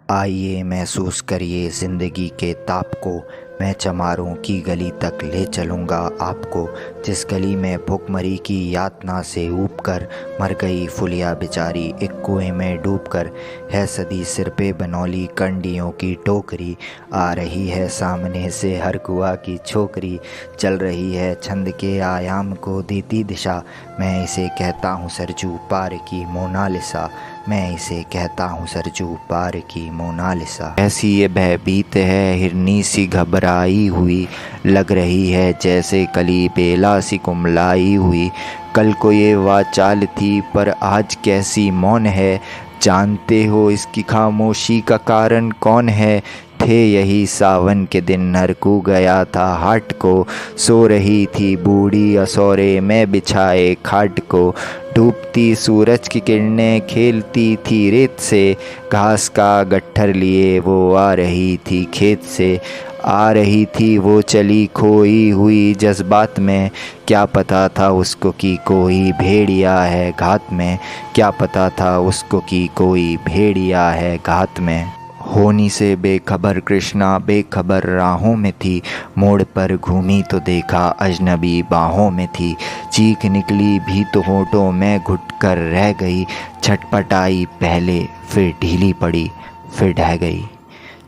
आइए महसूस करिए ज़िंदगी के ताप को। मैं चमारों की गली तक ले चलूँगा आपको, जिस गली में भुखमरी की यातना से ऊब कर मर गई फुलिया बेचारी एक कुएं में डूबकर। है सदी सिर पे बनौली कंडियों की टोकरी, आ रही है सामने से हर कुआ की छोकरी। चल रही है छंद के आयाम को देती दिशा, मैं इसे कहता हूँ सरजू पार की मोनालिसा। मैं इसे कहता हूँ सरजू पार की मोनालिसा। ऐसी ये भयभीत है हिरनी सी घबराई हुई, लग रही है जैसे कली बेला सी कुमलाई हुई। कल को ये वाचाल थी पर आज कैसी मौन है, जानते हो इसकी खामोशी का कारण कौन है। थे यही सावन के दिन नरकू गया था हाट को, सो रही थी बूढ़ी असौरे में बिछाए खाट को। डूबती सूरज की किरणें खेलती थी रेत से, घास का गट्ठर लिए वो आ रही थी खेत से। आ रही थी वो चली खोई हुई जज्बात में, क्या पता था उसको कि कोई भेड़िया है घात में। क्या पता था उसको कि कोई भेड़िया है घात में। होनी से बेखबर कृष्णा बेखबर राहों में थी, मोड़ पर घूमी तो देखा अजनबी बाहों में थी। चीख निकली भी तो होठों में घुट कर रह गई, छटपटाई पहले फिर ढीली पड़ी फिर ढह गई।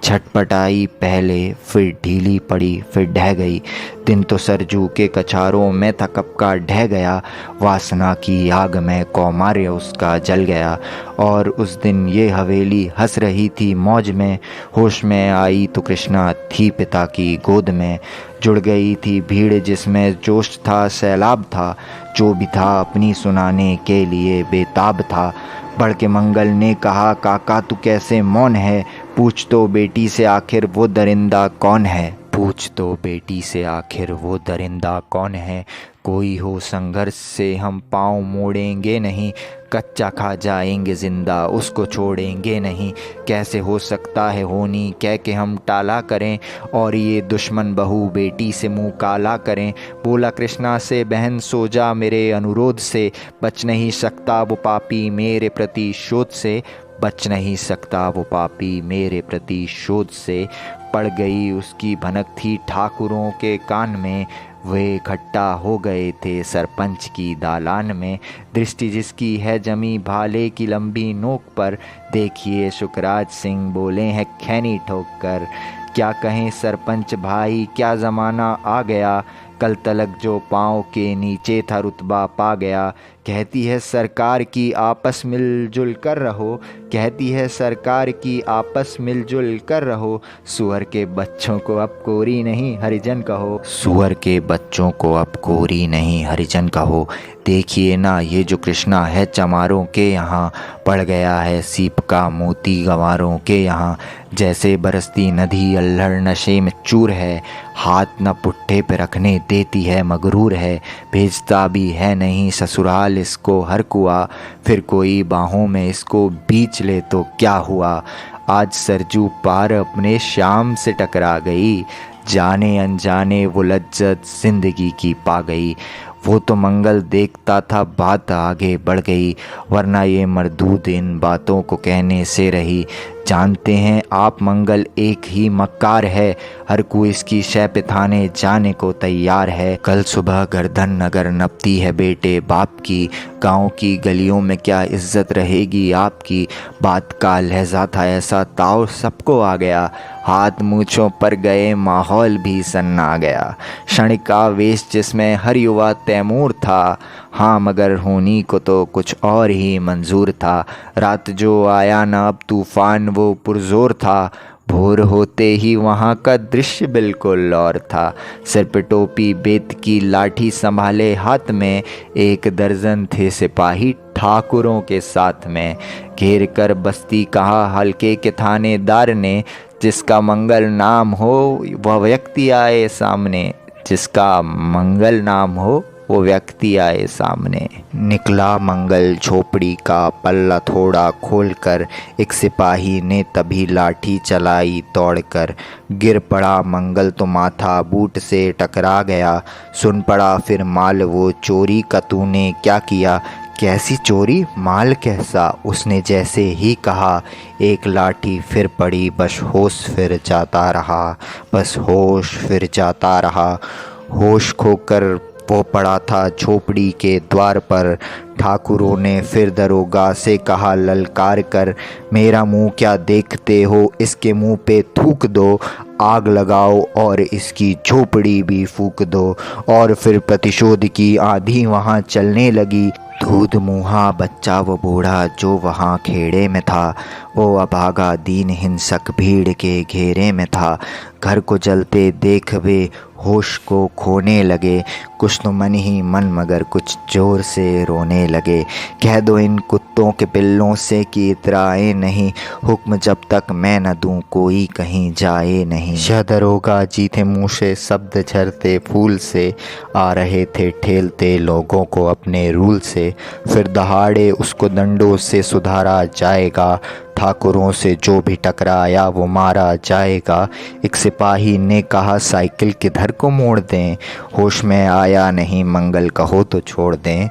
छटपटाई पहले फिर ढीली पड़ी फिर ढह गई। दिन तो सरजू के कछारों में था कब का ढह गया, वासना की आग में कौमार्य उसका जल गया। और उस दिन ये हवेली हंस रही थी मौज में, होश में आई तो कृष्णा थी पिता की गोद में। जुड़ गई थी भीड़ जिसमें जोश था सैलाब था, जो भी था अपनी सुनाने के लिए बेताब था। बढ़ के मंगल ने कहा काका तू कैसे मौन है, पूछ तो बेटी से आखिर वो दरिंदा कौन है। पूछ तो बेटी से आखिर वो दरिंदा कौन है। कोई हो संघर्ष से हम पाँव मोड़ेंगे नहीं, कच्चा खा जाएंगे जिंदा उसको छोड़ेंगे नहीं। कैसे हो सकता है होनी कह के हम टाला करें, और ये दुश्मन बहू बेटी से मुंह काला करें। बोला कृष्णा से बहन सो जा मेरे अनुरोध से, बच नहीं सकता वो पापी मेरे प्रतिशोध से। बच नहीं सकता वो पापी मेरे प्रतिशोध से। पड़ गई उसकी भनक थी ठाकुरों के कान में, वे इकट्ठा हो गए थे सरपंच की दालान में। दृष्टि जिसकी है जमी भाले की लंबी नोक पर, देखिए शुकराज सिंह बोले हैं खैनी ठोक कर। क्या कहें सरपंच भाई क्या ज़माना आ गया, कल तलक जो पाँव के नीचे था रुतबा पा गया। कहती है सरकार की आपस मिलजुल कर रहो, कहती है सरकार की आपस मिलजुल कर रहो। सुअर के बच्चों को अब कोरी नहीं हरिजन कहो, सुअर के बच्चों को अब कोरी नहीं हरिजन कहो। देखिए ना ये जो कृष्णा है चमारों के यहाँ, पड़ गया है सीप का मोती गंवारों के यहाँ। जैसे बरसती नदी अल्हड़ नशे में चूर है, हाथ न पुट्ठे पे रखने देती है मगरूर है। भेजता भी है नहीं ससुराल इसको हर कुआ, फिर कोई बाहों में इसको बीच ले तो क्या हुआ। आज सरजू पार अपने शाम से टकरा गई, जाने अनजाने वो लज्जत जिंदगी की पा गई। वो तो मंगल देखता था बात आगे बढ़ गई, वरना ये मरदूद इन बातों को कहने से रही। जानते हैं आप मंगल एक ही मक्कार है, हर कोई इसकी शय पे थाने जाने को तैयार है। कल सुबह गर्दन नगर नपती है बेटे बाप की, गाँव की गलियों में क्या इज्जत रहेगी आपकी। बात का लहजा था ऐसा ताव सबको आ गया, हाथ मूँछों पर गए माहौल भी सन्ना गया। क्षणिक आवेश जिसमें हर युवा तैमूर था, हाँ मगर होनी को तो कुछ और ही मंजूर था। रात जो आया ना अब तूफान वो पुरजोर था, भोर होते ही वहाँ का दृश्य बिल्कुल और था। सिर पे टोपी बेत की लाठी संभाले हाथ में, एक दर्जन थे सिपाही ठाकुरों के साथ में। घेर कर बस्ती कहा हल्के के थानेदार ने, जिसका मंगल नाम हो वह व्यक्ति आए सामने। जिसका मंगल नाम हो वो व्यक्ति आए सामने। निकला मंगल झोपड़ी का पल्ला थोड़ा खोलकर, एक सिपाही ने तभी लाठी चलाई दौड़कर। गिर पड़ा मंगल तो माथा बूट से टकरा गया, सुन पड़ा फिर माल वो चोरी का तूने क्या किया। कैसी चोरी? माल कैसा? उसने जैसे ही कहा, एक लाठी फिर पड़ी, बस होश फिर जाता रहा, बस होश फिर जाता रहा। होश खोकर वो पड़ा था झोपड़ी के द्वार पर। ठाकुरों ने फिर दरोगा से कहा ललकार कर, मेरा मुंह क्या देखते हो, इसके मुंह पे थूक दो, आग लगाओ और इसकी झोपड़ी भी फूंक दो। और फिर प्रतिशोध की आंधी वहाँ चलने लगी। दूध मुँहा बच्चा वो बूढ़ा जो वहाँ खेड़े में था, वो अभागा दीन हिंसक भीड़ के घेरे में था। घर को जलते देख वे होश को खोने लगे, कुछ तो मन ही मन मगर कुछ जोर से रोने लगे। कह दो इन कुत्तों के पिल्लों से कि इतराए नहीं, हुक्म जब तक मैं न दूं कोई कहीं जाए नहीं। यह दरोगा जी थे मुँह से शब्द झरते फूल से, आ रहे थे ठेलते लोगों को अपने रूल से। फिर दहाड़े उसको डंडों से सुधारा जाएगा, ठाकुरों से जो भी टकराया वो मारा जाएगा। एक सिपाही ने कहा साइकिल किधर को मोड़ दें, होश में आया नहीं मंगल कहो तो छोड़ दें,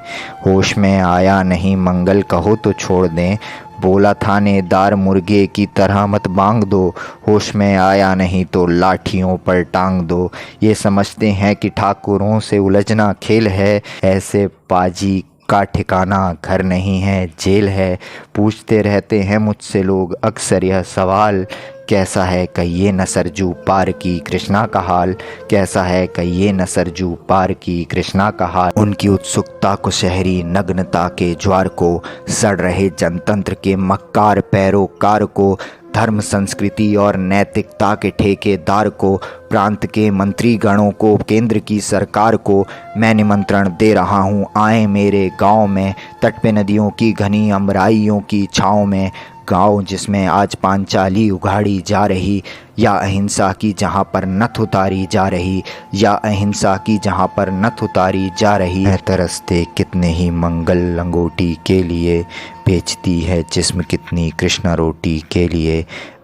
होश में आया नहीं मंगल कहो तो छोड़ दें। बोला थानेदार मुर्गे की तरह मत बांग दो, होश में आया नहीं तो लाठियों पर टांग दो। ये समझते हैं कि ठाकुरों से उलझना खेल है, ऐसे पाजी का ठिकाना घर नहीं है जेल है। पूछते रहते हैं मुझसे लोग अक्सर यह सवाल, कैसा है कहिए न सरजू पार की कृष्णा का हाल, कैसा है कहिए न सरजू पार की कृष्णा का हाल। उनकी उत्सुकता को शहरी नग्नता के ज्वार को, सड़ रहे जनतंत्र के मक्कार पैरोकार को, धर्म संस्कृति और नैतिकता के ठेकेदार को, प्रांत के मंत्रीगणों को, केंद्र की सरकार को मैं निमंत्रण दे रहा हूँ, आए मेरे गांव में, तट पे नदियों की घनी अमराइयों की छाँव में। गांव जिसमें आज पांचाली उगाड़ी जा रही, या अहिंसा की जहाँ पर नथ उतारी जा रही, या अहिंसा की जहाँ पर नथ उतारी जा रही। है तरसते कितने ही मंगल लंगोटी के लिए, बेचती है जिस्म कितनी कृष्णा रोटी के लिए,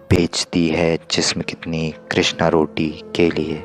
बेचती है जिस्म कितनी कृष्णा रोटी के लिए।